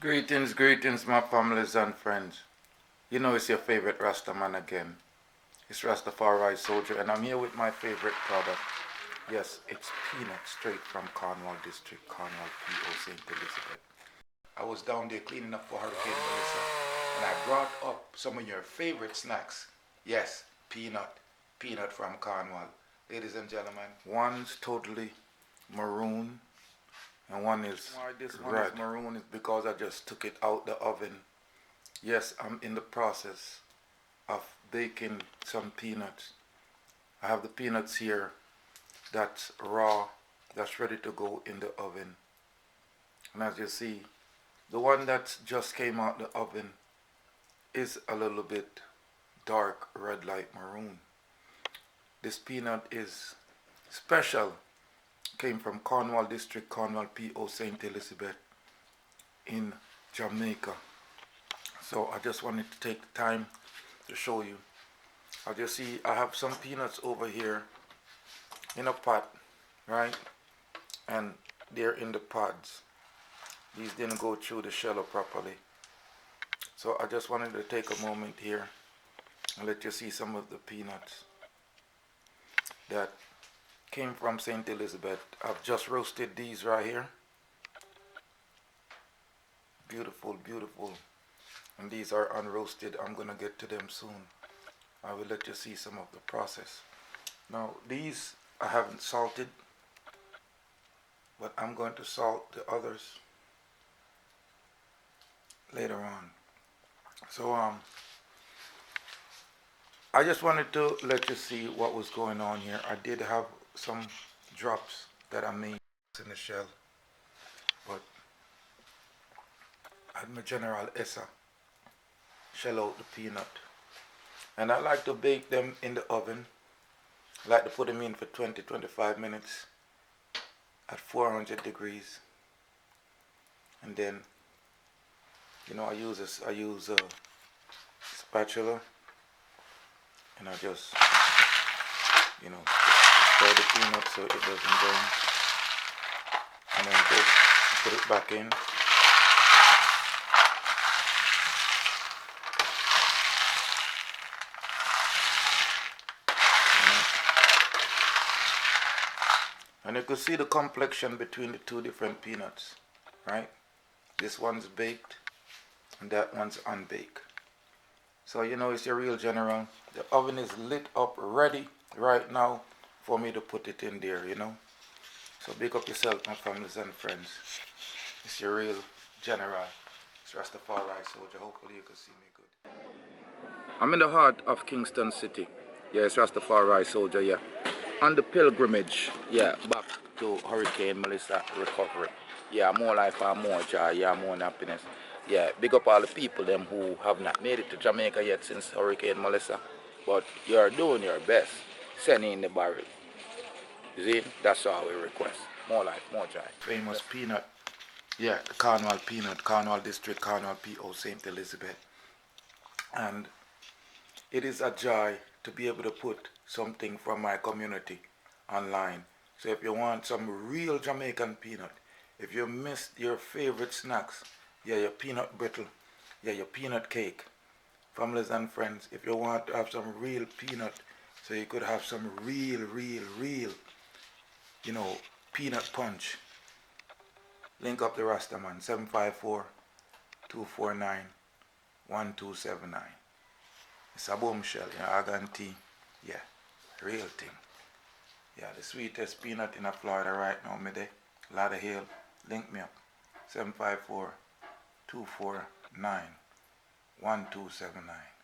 Greetings, greetings, my families and friends. You know it's your favorite Rasta man again. It's Rastafari Soldier, and I'm here with my favorite product. Yes, it's peanut straight from Cornwall District, Cornwall PO St. Elizabeth. I was down there cleaning up for Hurricane Melissa, and I brought up some of your favorite snacks. Yes, peanut from Cornwall. Ladies and gentlemen, one's totally maroon and one is why this one red. Is maroon is because I just took it out the oven. Yes, I'm in the process of baking some peanuts. I have the peanuts here that's raw, that's ready to go in the oven. And as you see, the one that just came out the oven is a little bit dark red like maroon. This peanut is special. Came from Cornwall District, Cornwall PO St. Elizabeth in Jamaica. So I just wanted to take the time to show you. As you see, I have some peanuts over here in a pot, right? And they're in the pods. These didn't go through the shell properly. So I just wanted to take a moment here and let you see some of the peanuts that came from St. Elizabeth. I've just roasted these right here. Beautiful, beautiful. And these are unroasted. I'm gonna get to them soon. I will let you see some of the process. Now these I haven't salted, but I'm going to salt the others later on. So I just wanted to let you see what was going on here. I did have some drops that I made in the shell, but I had my General Essa shell out the peanut, and I like to bake them in the oven. I like to put them in for 20-25 minutes at 400 degrees, and then I use a spatula, and I just stir the peanut so it doesn't burn, and then just put it back in. And you can see the complexion between the two different peanuts, right? This one's baked and that one's unbaked. So it's your real general. The oven is lit up ready right now for me to put it in there, So big up yourself, my families and friends. It's your real general. It's Rastafari Soldier. Hopefully you can see me good. I'm in the heart of Kingston City. Yeah, it's Rastafari Soldier, yeah. On the pilgrimage, yeah, back to Hurricane Melissa recovery. Yeah, more life and more joy, yeah, more happiness. Yeah, big up all the people them who have not made it to Jamaica yet since Hurricane Melissa. But you're doing your best. Sending in the barrel. You see? That's all we request. More life, more joy. Famous peanut. Yeah, Cornwall peanut, Cornwall District, Cornwall PO St. Elizabeth. And it is a joy to be able to put something from my community online. So if you want some real Jamaican peanut, if you missed your favorite snacks, yeah, your peanut brittle, yeah, your peanut cake, families and friends, if you want to have some real peanut, so you could have some real, peanut punch, link up the Rasta man, 754-249-1279. It's a bombshell, I guarantee. Yeah, real thing. Yeah, the sweetest peanut in Florida right now, me there. Ladder Hill, link me up. 754-249-1279.